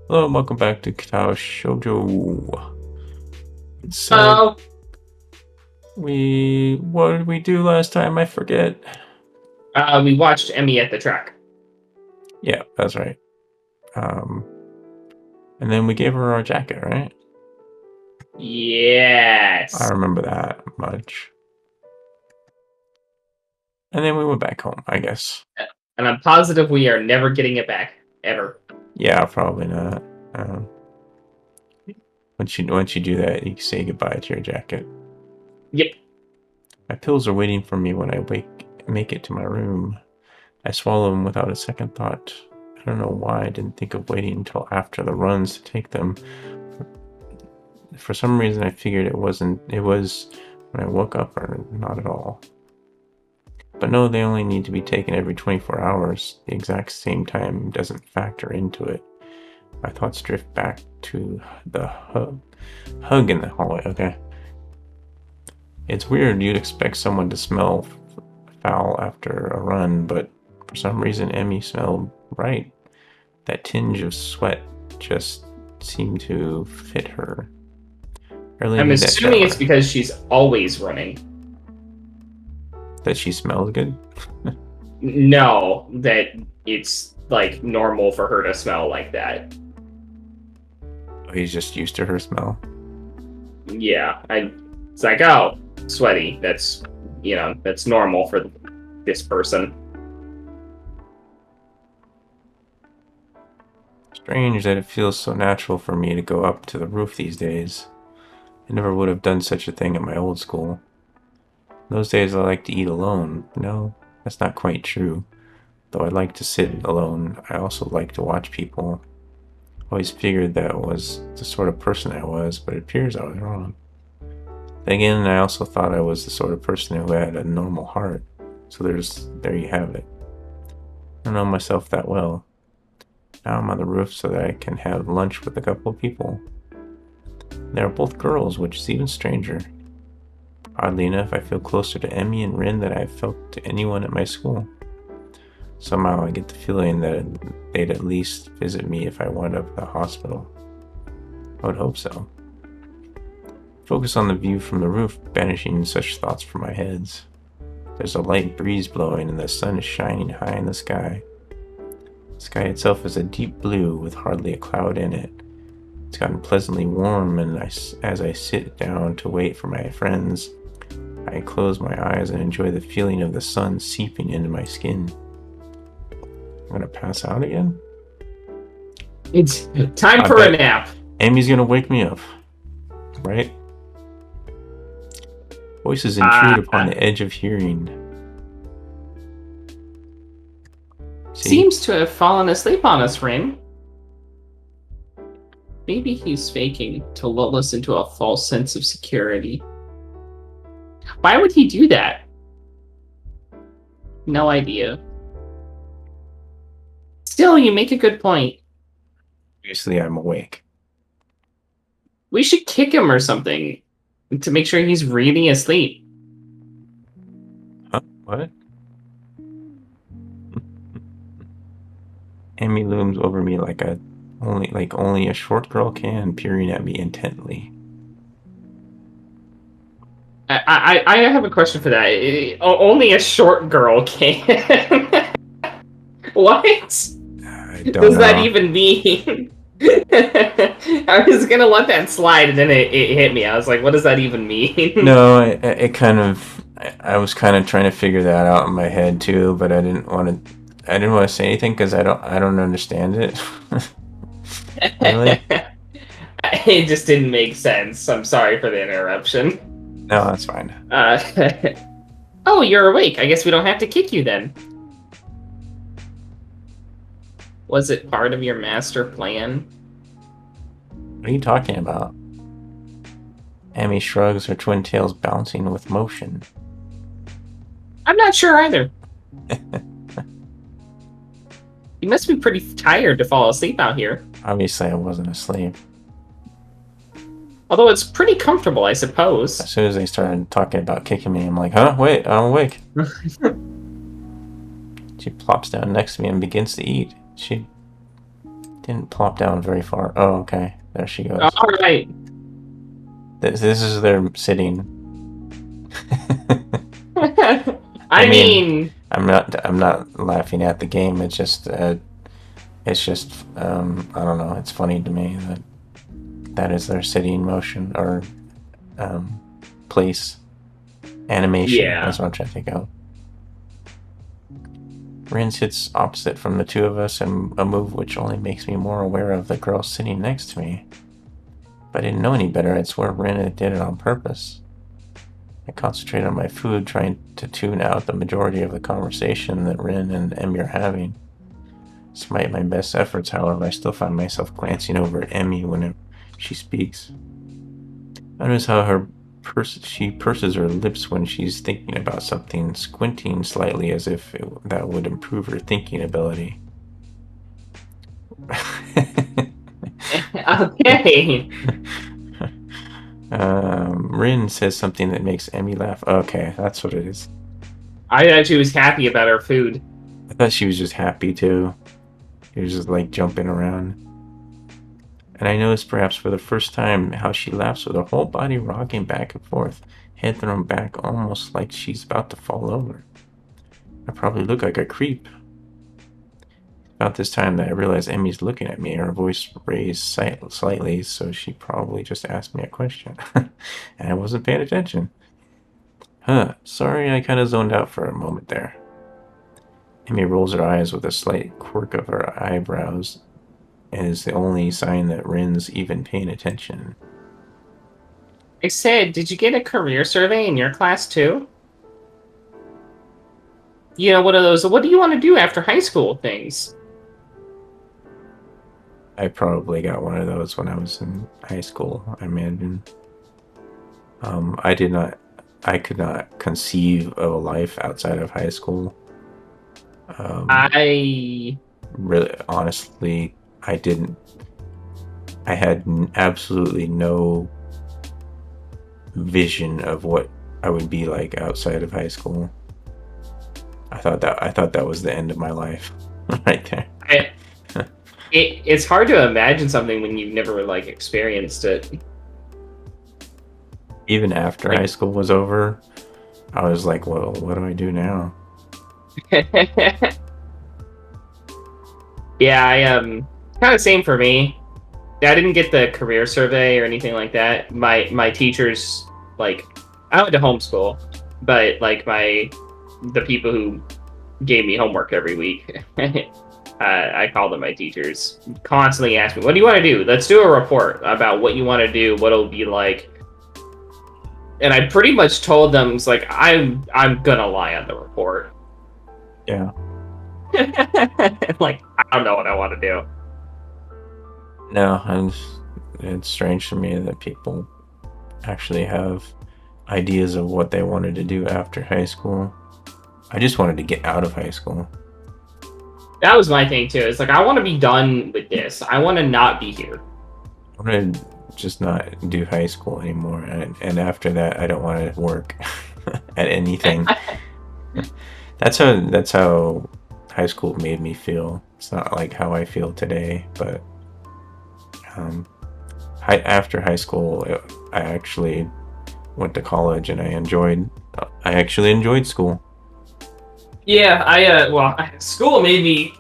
Hello and welcome back to Katawa Shoujo. So Oh, what did we do last time? I forget. we watched Emmy at the track. Yeah, that's right. Um, and then we gave her our jacket, right? I Yes. remember that much. And then we went back home, I guess. And I'm positive we are never getting it back. Ever. Yeah, probably not. Um, once you do that, you say goodbye to your jacket. Yep. My pills are waiting for me when I make it to my room. I swallow them without a second thought. I don't know why I didn't think of waiting until after the runs to take them. For some reason, I figured it was when I woke up or not at all. But no, they only need to be taken every 24 hours. The exact same time doesn't factor into it. My thoughts drift back to the hug in the hallway. Okay. It's weird. You'd expect someone to smell foul after a run, but for some reason, Emmy smelled right. That tinge of sweat just seemed to fit her. I really I'm need that assuming it's shower. because she's always running. That she smells good. No, that it's like normal for her to smell like that. He's just used to her smell. Yeah. It's like, oh, sweaty. That's normal for this person. Strange that it feels so natural for me to go up to the roof these days. I never would have done such a thing at my old school. In those days I liked to eat alone. No, that's not quite true. Though I like to sit alone, I also like to watch people. Always figured that was the sort of person I was, but it appears I was wrong. Then again, I also thought I was the sort of person who had a normal heart. So there you have it. I don't know myself that well. Now I'm on the roof so that I can have lunch with a couple of people. They are both girls, which is even stranger. Oddly enough, I feel closer to Emmy and Rin than I've felt to anyone at my school. Somehow I get the feeling that they'd at least visit me if I wound up at the hospital. I would hope so. Focus on the view from the roof, banishing such thoughts from my heads. There's a light breeze blowing and the sun is shining high in the sky. The sky itself is a deep blue with hardly a cloud in it. It's gotten pleasantly warm, and as I sit down to wait for my friends, I close my eyes and enjoy the feeling of the sun seeping into my skin. I'm gonna pass out again? It's time I for a bet nap. Amy's gonna wake me up, right? Voices Uh, intrude upon the edge of hearing. See? Seems to have fallen asleep on us, Rin. Maybe he's faking to lull us into a false sense of security. Why would he do that? No idea. Still, you make a good point. Obviously, I'm awake. We should kick him or something to make sure he's really asleep. Huh? What? Amy looms over me like only a short girl can, peering at me intently. I have a question for that. Only a short girl can. What I don't does that know. even mean? I was gonna let that slide, and then it hit me. I was like, "What does that even mean?" No, it kind of. I was kind of trying to figure that out in my head too, but I didn't want to. I didn't want to say anything because I don't understand it. Really? It just didn't make sense. I'm sorry for the interruption. No, that's fine. Uh, oh, you're awake. I guess we don't have to kick you then. Was it part of your master plan? What are you talking about? Amy shrugs, her twin tails bouncing with motion. I'm not sure either. You must be pretty tired to fall asleep out here. Obviously, I wasn't asleep. Although it's pretty comfortable, I As suppose. soon as they started talking about kicking me, I'm like, huh? Wait, I'm awake. She plops down next to me and begins to eat. Didn't plop down very far. Oh, okay. There she All goes. right. This is their sitting. I I mean, mean, I'm not laughing at the game. It's just I don't know. It's funny to me that that is their sitting motion or um, place animation. yeah. That's what I'm trying to think of. Rin sits opposite from the two of us, and a move which only makes me more aware of the girl sitting next to me. If I didn't know any better, I'd swear Rin did it on purpose. I concentrate on my food, trying to tune out the majority of the conversation that Rin and Emmy are having. Despite my best efforts, however, I still find myself glancing over at Emmy when she speaks. I notice how she purses her lips when she's thinking about something, squinting slightly as if that would improve her thinking ability. Okay. Rin says something that makes Emmy laugh. Okay, that's what it is. I thought she was happy about her food. I thought she was just happy too. She was just like jumping around. And I noticed perhaps for the first time how she laughs with her whole body rocking back and forth, head thrown back almost like she's about to fall over. I probably look like a creep. About this time that I realize Emmy's looking at me, her voice raised slightly, so she probably just asked me a question. And I wasn't paying attention. Huh, sorry I kind of zoned out for a moment there. Emmy rolls her eyes with a slight quirk of her eyebrows, and is the only sign that Rin's even paying attention. I said, did you get a career survey in your class too? You know, one of those, what do you want to do after high school things? I probably got one of those when I was in high school, I imagine. I could not conceive of a life outside of high school. I Really, honestly, I didn't. I had absolutely no vision of what I would be like outside of high school. I thought that was the end of my life, right there. I it's hard to imagine something when you've never like experienced it. Even after Like, high school was over, I was like, well, what do I do now? yeah, I kind of same for me. I didn't get the career survey or anything like that. My teachers, like, I went to homeschool, but like the people who gave me homework every week, I call them my teachers, constantly ask me, "What do you want to do? Let's do a report about what you want to do, what it'll be like." And I pretty much told them, it's like, I'm gonna lie on the report. Yeah. Like, I don't know what I want to do. No, and it's strange to me that people actually have ideas of what they wanted to do after high school. I just wanted to get out of high school. That was my thing too. It's like, I want to be done with this. I want to not be here. I want to just not do high school anymore, and after that, I don't want to work at anything. That's how high school made me feel. It's not like how I feel today, but after high school, I actually went to college, and I actually enjoyed school. Yeah, school made me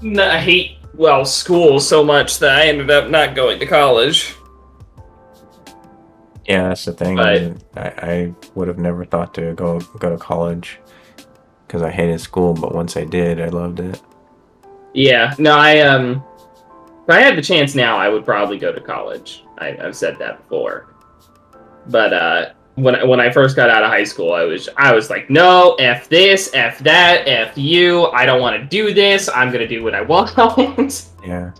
hate school so much that I ended up not going to college. Yeah, that's the thing. But I would have never thought to go to college because I hated school, but once I did, I loved it. yeah, no, if I had the chance now, I would probably go to college. I've said that before. But when I first got out of high school, I was like, no, F this, F that, F you. I don't want to do this. I'm gonna do what I want. Yeah.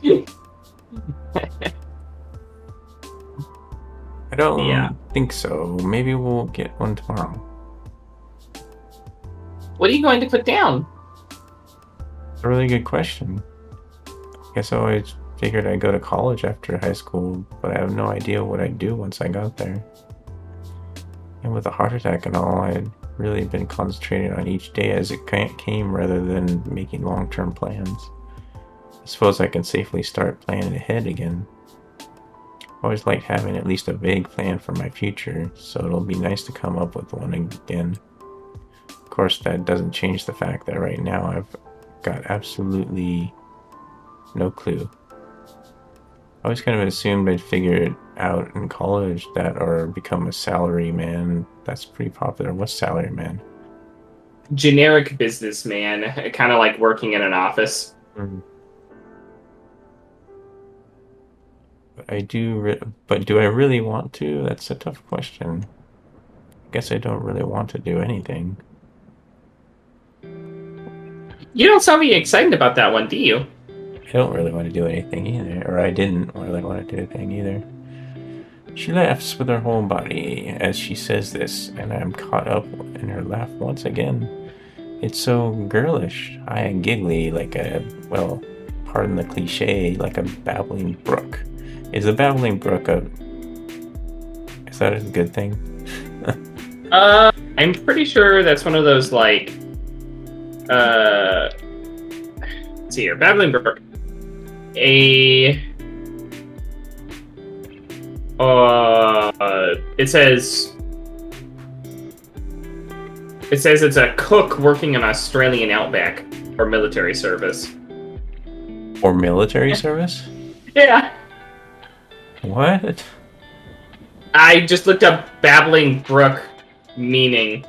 I don't think so. Maybe we'll get one tomorrow. What are you going to put down? It's a really good question. I guess I always figured I'd go to college after high school, but I have no idea what I'd do once I got there. And with a heart attack and all, I'd really been concentrating on each day as it came rather than making long-term plans. I suppose I can safely start planning ahead again. I always like having at least a vague plan for my future, so it'll be nice to come up with one again. Of course, that doesn't change the fact that right now I've got absolutely no clue. I always kind of assumed I'd figure it out in college that or become a salary man. That's pretty popular. What's salary man? Generic businessman, kind of like working in an office. Mm. But do I really want to? That's a tough question. I guess I don't really want to do anything. You don't sound really excited about that one, do you? I don't really want to do anything either, or I didn't really want to do anything either. She laughs with her whole body as she says this, and I'm caught up in her laugh once again. It's so girlish, high and giggly, like a, well, pardon the cliche, like a babbling brook. Is a babbling brook is that a good thing? I'm pretty sure that's one of those, like, let's see here, Babbling Brook. It says it's a cook working in Australian outback or military service. Or military service? Yeah. What? I just looked up Babbling Brook meaning.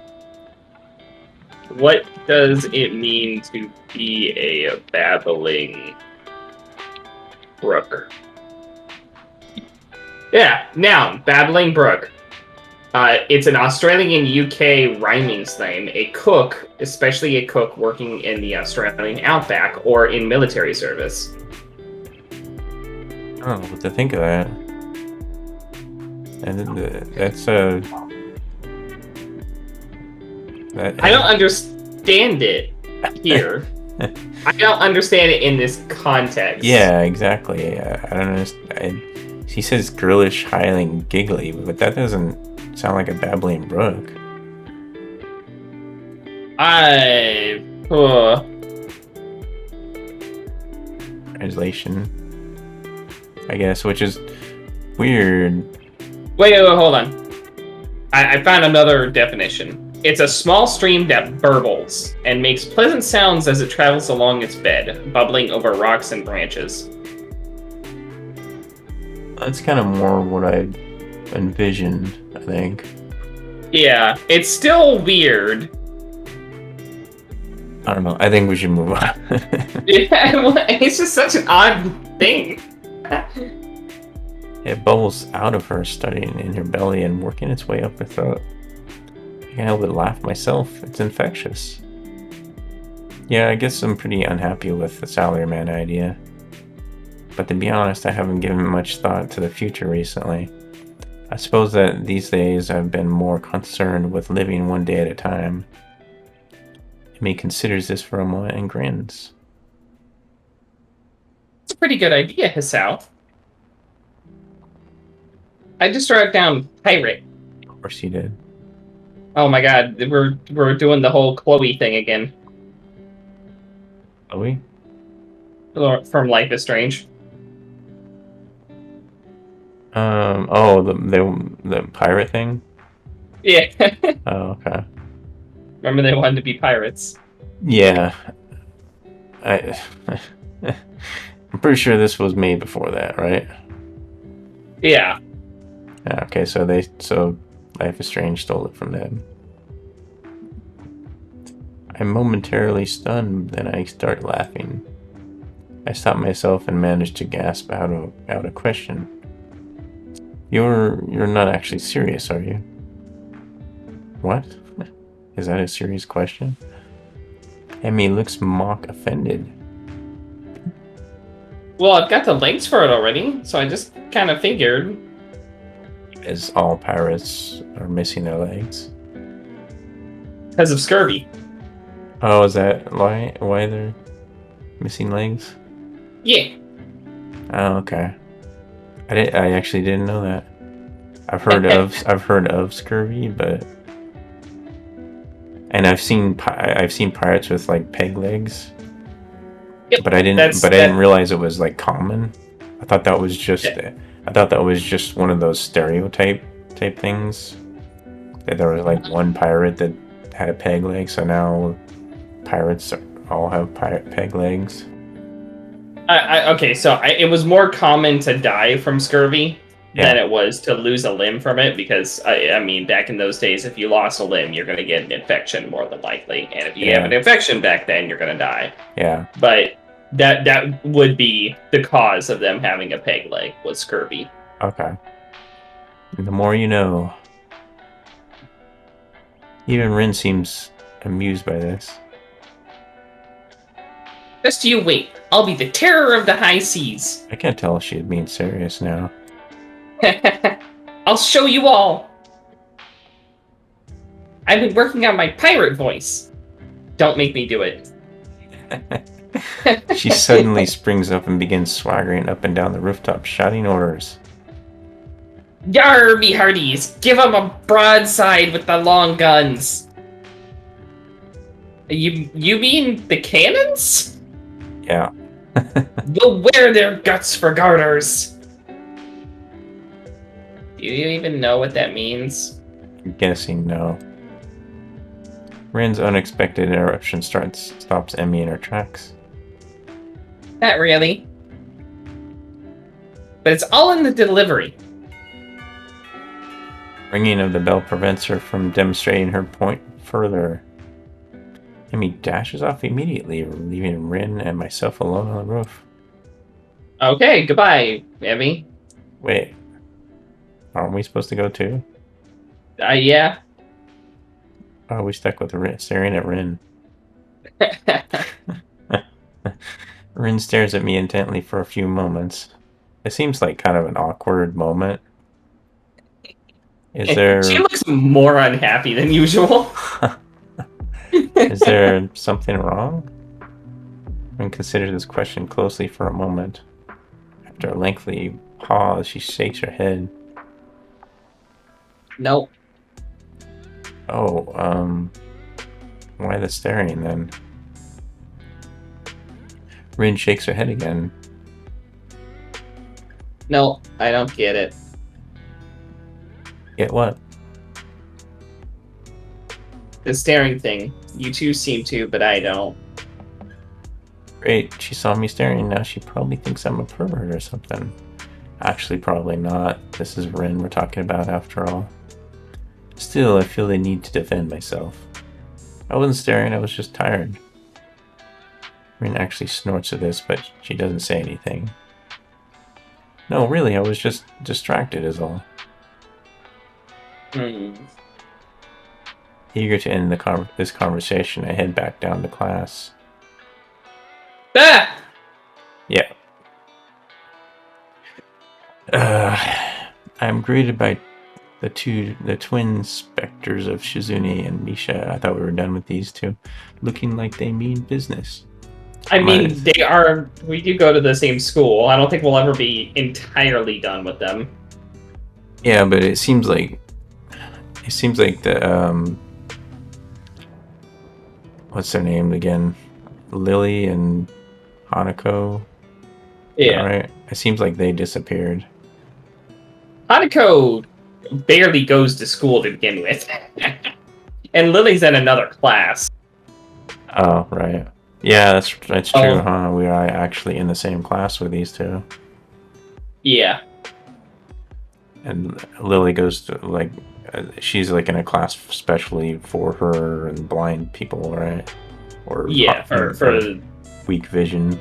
What does it mean to be a babbling brook? Yeah, noun, Babbling Brook. It's an Australian UK rhyming slang. A cook, especially a cook working in the Australian outback or in military service. I don't know what to think of that. And that's I don't understand it here. I don't understand it in this context. Yeah, exactly. I don't understand. He says girlish, high and giggly, but that doesn't sound like a babbling brook. Translation, I guess, which is weird. Wait, hold on. I found another definition. It's a small stream that burbles and makes pleasant sounds as it travels along its bed, bubbling over rocks and branches. That's kind of more what I envisioned, I think. Yeah, it's still weird. I don't know. I think we should move on. Yeah, it's just such an odd thing. It bubbles out of her, starting in her belly and working its way up her throat. I can't help but laugh myself. It's infectious. Yeah, I guess I'm pretty unhappy with the salaryman idea. But to be honest, I haven't given much thought to the future recently. I suppose that these days I've been more concerned with living one day at a time. Amy considers this for a moment and grins. It's a pretty good idea, Hisao. I just wrote down pirate. Of course you did. Oh my god, we're doing the whole Chloe thing again. Chloe? From Life is Strange. Oh, the pirate thing? Yeah. Oh, okay. Remember they wanted to be pirates. Yeah. I'm pretty sure this was made before that, right? Yeah. Yeah, okay, so Life is Strange stole it from them. I'm momentarily stunned, then I start laughing. I stop myself and manage to gasp out a question. You're not actually serious, are you? What? Is that a serious question? Emmy looks mock offended. Well, I've got the legs for it already, so I just kind of figured. As all pirates are missing their legs. Because of scurvy. Oh, is that why they're missing legs? Yeah. Oh, okay. I actually didn't know that. I've heard of scurvy, and I've seen pirates with like peg legs. Yep. But I didn't. That's But I didn't that. realize it was like common. I thought that was just. Yeah. I thought that was just one of those stereotype type things. That there was like one pirate that had a peg leg, so now pirates all have pirate peg legs. Okay, so it was more common to die from scurvy than Yeah, it was to lose a limb from it because I mean back in those days if you lost a limb you're going to get an infection more than likely, and if you have yeah, an infection back then you're going to die. yeah. But that would be the cause of them having a peg leg was scurvy. Okay. The more you know. Even Rin seems amused by this. Just you wait. I'll be the terror of the high seas. I can't tell if she's being serious now. I'll show you all. I've been working on my pirate voice. Don't make me do it. She suddenly springs up and begins swaggering up and down the rooftop, shouting orders. Yar, me hearties! Give 'em a broadside with the long guns. You mean the cannons? Yeah. We'll wear their guts for garters. Do you even know what that means? I'm guessing no. Rin's unexpected interruption stops Emmy in her tracks. Not really. But it's all in the delivery. Ringing of the bell prevents her from demonstrating her point further. Emmy dashes off immediately, leaving Rin and myself alone on the roof. Okay, goodbye, Emmy. Wait, aren't we supposed to go too? Yeah. Oh, we stuck with Rin, staring at Rin. Rin stares at me intently for a few moments. It seems like kind of an awkward moment. Is there... She looks more unhappy than usual. Is there something wrong? Rin considers this question closely for a moment. After a lengthy pause, she shakes her head. Nope. Oh, why the staring then? Rin shakes her head again. No, I don't get it. Get what? The staring thing. You two seem to, but I don't. Great, she saw me staring, now she probably thinks I'm a pervert or something. Actually, probably not. This is Rin we're talking about after all. Still, I feel the need to defend myself. I wasn't staring, I was just tired. Rin actually snorts at this, but she doesn't say anything. No, really, I was just distracted is all. Eager to end this conversation, I head back down to class. Ah! Yeah. I'm greeted by the twin specters of Shizune and Misha. I thought we were done with these two, looking like they mean business. I mean, they are. We do go to the same school. I don't think we'll ever be entirely done with them. Yeah, but it seems like the what's their name again? Lily and Hanako. Yeah. Right. It seems like they disappeared. Hanako barely goes to school to begin with, and Lily's in another class. Oh, right. Yeah, that's true, Oh. huh? We are actually in the same class with these two. Yeah. And Lily goes to, she's, in a class specially for her and blind people, right? Or Yeah, for weak vision.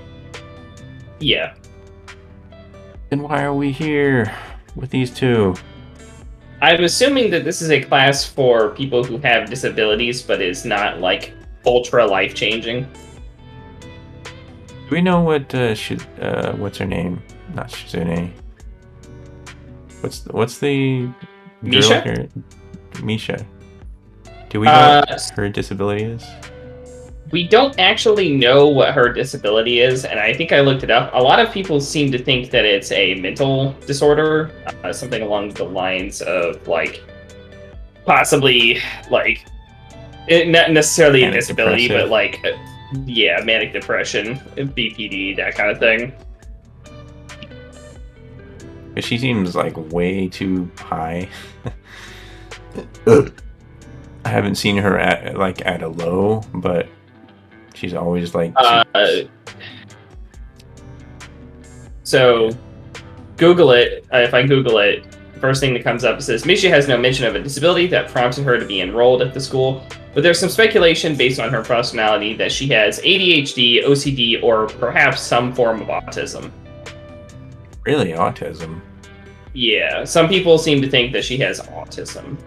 Yeah. Then why are we here with these two? I'm assuming that this is a class for people who have disabilities, but is not, ultra life-changing. Do we know what, what's her name? Not Shizune. What's the Misha? girl here? Misha. Do we know what her disability is? We don't actually know what her disability is, and I think I looked it up. A lot of people seem to think that it's a mental disorder, something along the lines of, possibly, not necessarily a Manic disability, depressive. but, Yeah, manic depression, BPD, that kind of thing. Because she seems like way too high. I haven't seen her at a low, but she's always like Uh, so Google it. If I Google it, first thing that comes up says Misha has no mention of a disability that prompted her to be enrolled at the school, but there's some speculation based on her personality that she has ADHD, OCD, or perhaps some form of autism. really autism. Yeah, some people seem to think that she has autism.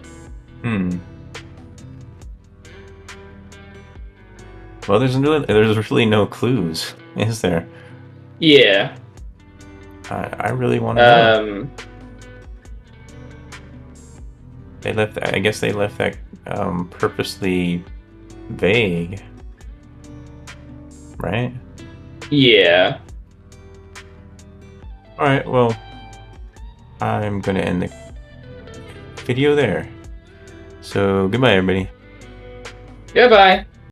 Well, there's really no clues, is there? Yeah. I really want to know. I guess they left that purposely vague, right? Yeah. All right. Well, I'm gonna end the video there. So goodbye, everybody. Goodbye.